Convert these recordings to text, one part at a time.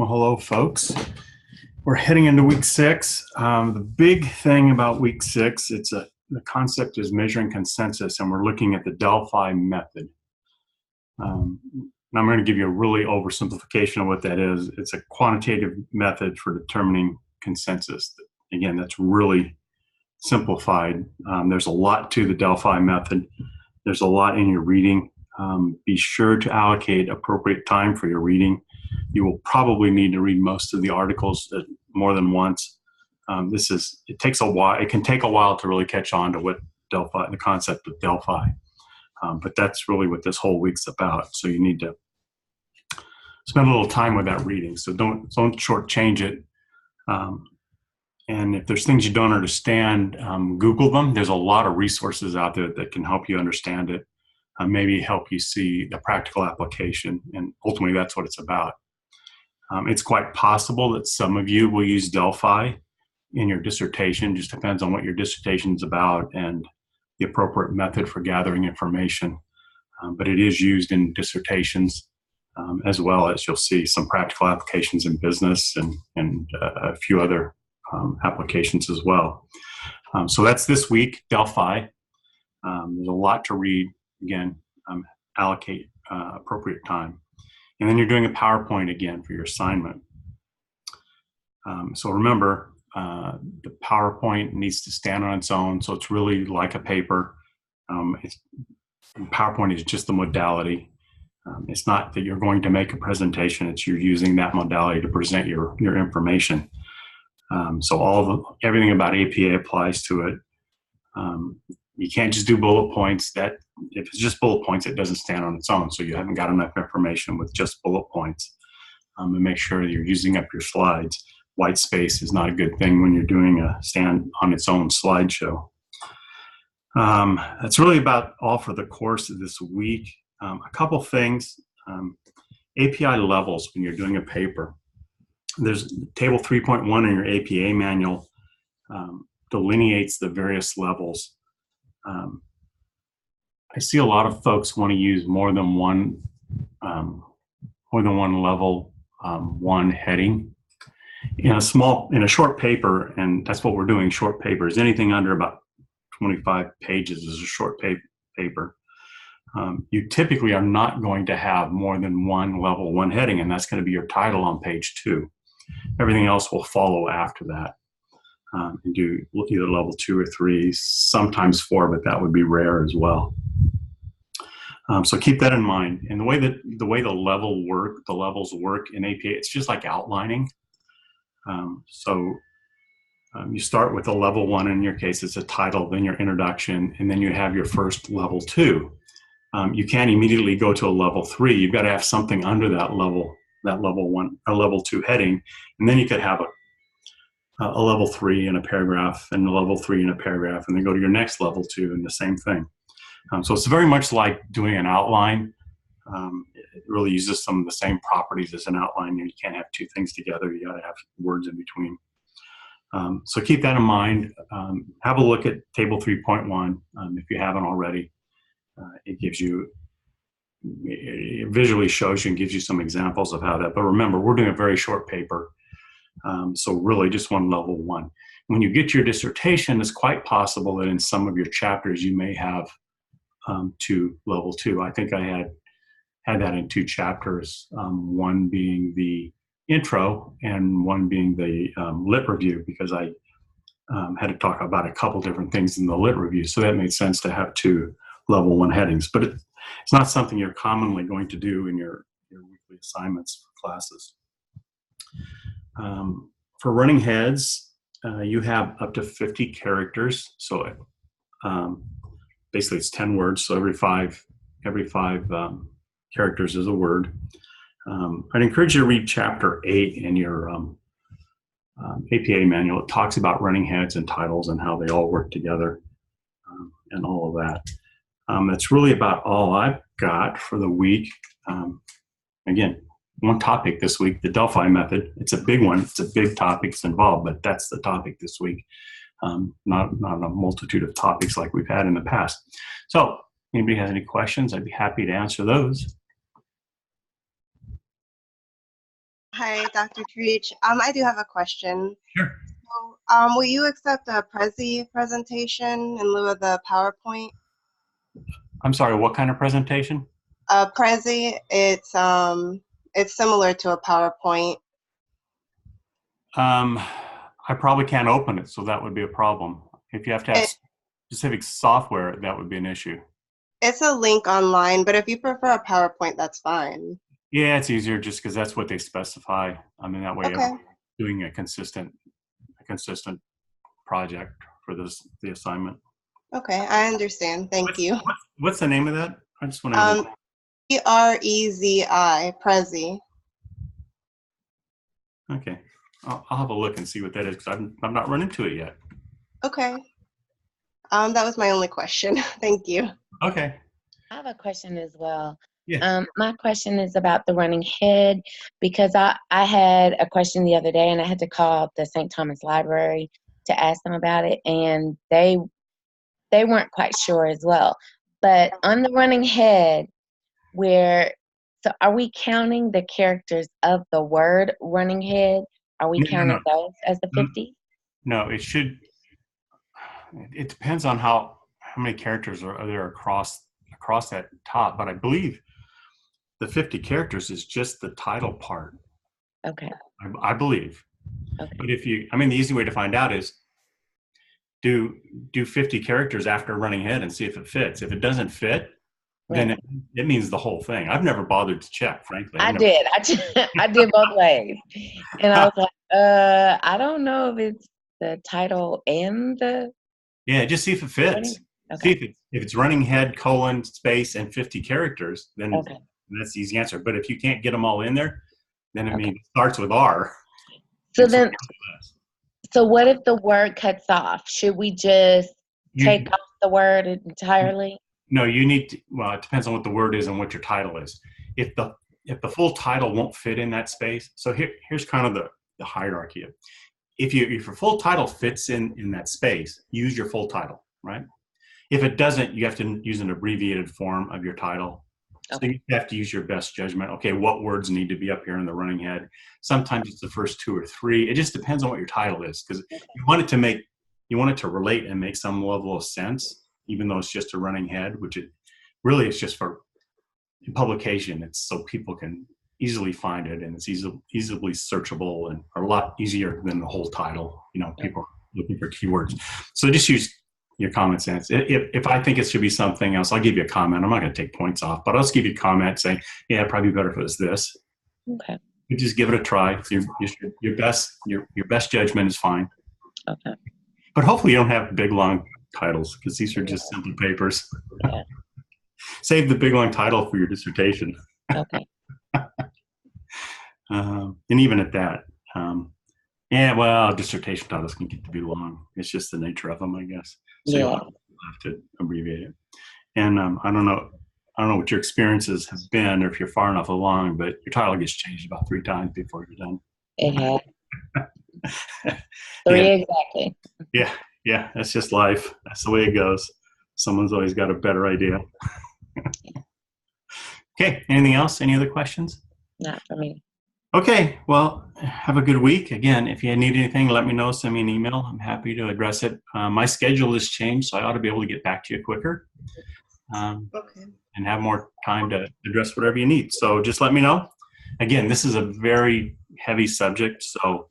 Well, hello, folks. We're heading into week 6. The big thing about week 6, the concept is measuring consensus, and we're looking at the Delphi method. And I'm going to give you a really oversimplification of what that is. It's a quantitative method for determining consensus. Again, that's really simplified. There's a lot to the Delphi method. There's a lot in your reading. Be sure to allocate appropriate time for your reading. You will probably need to read most of the articles more than once. It takes a while. It can take a while to really catch on to what Delphi, the concept of Delphi. But that's really what this whole week's about. So you need to spend a little time with that reading. So don't shortchange it. And if there's things you don't understand, Google them. There's a lot of resources out there that can help you understand it. Maybe help you see the practical application, and ultimately that's what it's about. It's quite possible that some of you will use Delphi in your dissertation. Just depends on what your dissertation is about and the appropriate method for gathering information. But it is used in dissertations, as well as you'll see some practical applications in business and a few other applications as well. So that's this week, Delphi. There's a lot to read. Again, allocate appropriate time. And then you're doing a PowerPoint again for your assignment. So remember, the PowerPoint needs to stand on its own, so it's really like a paper. PowerPoint is just the modality. It's not that you're going to make a presentation, it's you're using that modality to present your information. So everything about APA applies to it. You can't just do bullet points. If it's just bullet points, it doesn't stand on its own. So you haven't got enough information with just bullet points. And make sure that you're using up your slides. White space is not a good thing when you're doing a stand on its own slideshow. That's really about all for the course of this week. A couple things. API levels when you're doing a paper. There's table 3.1 in your APA manual delineates the various levels. I see a lot of folks want to use more than one level one heading in a short paper, and that's what we're doing. Short papers, anything under about 25 pages is a short paper. You typically are not going to have more than one level one heading, and that's going to be your title on page 2. Everything else will follow after that. And do either level 2 or 3, sometimes 4, but that would be rare as well. So keep that in mind. And the way the levels work in APA, it's just like outlining. You start with a level 1. In your case, it's a title, then your introduction, and then you have your first level 2. You can't immediately go to a level 3. You've got to have something under that level 1 or level 2 heading, and then you could have a level 3 in a paragraph, and a level 3 in a paragraph, and then go to your next level 2 and the same thing. So it's very much like doing an outline. It really uses some of the same properties as an outline. You can't have two things together. You got to have words in between. So keep that in mind. Have a look at table 3.1 if you haven't already. It visually shows you and gives you some examples of how that. But remember, we're doing a very short paper. So really just one level 1. When you get your dissertation, it's quite possible that in some of your chapters you may have 2 level 2. I think I had that in 2 chapters, one being the intro and one being the lit review, because I had to talk about a couple different things in the lit review. So that made sense to have 2 level 1 headings, but it's not something you're commonly going to do in your weekly assignments for classes. For running heads, you have up to 50 characters. So basically it's 10 words. So every five characters is a word. I'd encourage you to read chapter 8 in your APA manual. It talks about running heads and titles and how they all work together and all of that. That's really about all I've got for the week. Again, one topic this week, the Delphi method. It's a big one. It's a big topic. It's involved, but that's the topic this week. Not a multitude of topics like we've had in the past. So anybody has any questions, I'd be happy to answer those. Hi, Dr. Treach. I do have a question. Sure. So, will you accept a Prezi presentation in lieu of the PowerPoint? I'm sorry, what kind of presentation? Prezi, it's similar to a PowerPoint. I probably can't open it, so that would be a problem. If you have to have It, specific software, that would be an issue. it's a link online, but if you prefer a PowerPoint, that's fine. Yeah, it's easier just because that's what they specify. I mean, that way Okay. everyone's doing a consistent project for the assignment. Okay, I understand. Thank you. What's the name of that? I just want to have a Um, Prezi, Prezi. okay. I'll have a look and see what that is because I've not run into it yet. Okay. That was my only question. Thank you. Okay. I have a question as well. Yeah. My question is about the running head because I had a question the other day and I had to call the St. Thomas Library to ask them about it, and they weren't quite sure as well. But on the running head, so are we counting the characters of the word running head? Are we counting those as the 50? No, it should. It depends on how many characters are there across that top, but I believe the 50 characters is just the title part. Okay. I believe. Okay. But I mean, the easy way to find out is do 50 characters after running head and see if it fits. If it doesn't fit, then it means the whole thing. I've never bothered to check, frankly. I did both ways. And I was like, I don't know if it's the title and the. Yeah, just see if it fits. Okay. See if it's running head, colon, space, and 50 characters, then Okay. that's the easy answer. But if you can't get them all in there, then it means it starts with R. So what if the word cuts off? Should we just take off the word entirely? No, you need to, well, it depends on what the word is and what your title is. If the full title won't fit in that space, so here's kind of the hierarchy. If your full title fits in that space, use your full title, right? If it doesn't, you have to use an abbreviated form of your title. So you have to use your best judgment. Okay, what words need to be up here in the running head? Sometimes it's the first 2 or 3. It just depends on what your title is, because you want it to relate and make some level of sense, even though it's just a running head, which it really is just for publication. It's so people can easily find it, and it's easily searchable and a lot easier than the whole title. People are looking for keywords. So just use your common sense. If I think it should be something else, I'll give you a comment. I'm not going to take points off, but I'll just give you a comment saying, yeah, probably better if it was this. Okay. You just give it a try. Your best judgment is fine. Okay. But hopefully you don't have big, long titles, because these are just simple papers. Yeah. Save the big, long title for your dissertation. Okay. And even at that, yeah, well, dissertation titles can get to be long. It's just the nature of them, I guess. So you'll have to abbreviate it. And I don't know what your experiences have been, or if you're far enough along, but your title gets changed about 3 times before you're done. It has. 3 exactly. Yeah, that's just life. That's the way it goes. Someone's always got a better idea. Okay, anything else? Any other questions? Not for me. Okay, well, have a good week. Again, if you need anything, let me know. Send me an email. I'm happy to address it. My schedule has changed, so I ought to be able to get back to you quicker and have more time to address whatever you need. So just let me know. Again, this is a very heavy subject, so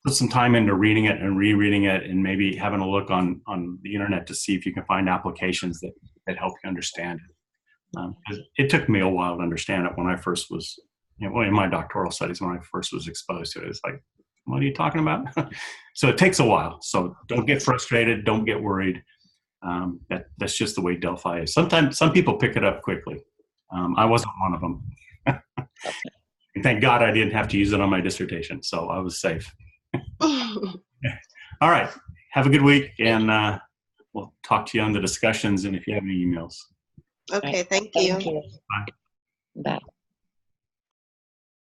put some time into reading it and rereading it, and maybe having a look on the internet to see if you can find applications that help you understand it. It took me a while to understand it when I first was, in my doctoral studies, when I first was exposed to it. It's like, what are you talking about? So it takes a while. So don't get frustrated. Don't get worried. That's just the way Delphi is. Sometimes some people pick it up quickly. I wasn't one of them. And thank God I didn't have to use it on my dissertation, so I was safe. All right. Have a good week, and we'll talk to you on the discussions and if you have any emails. Okay, thank you. Bye. Bye.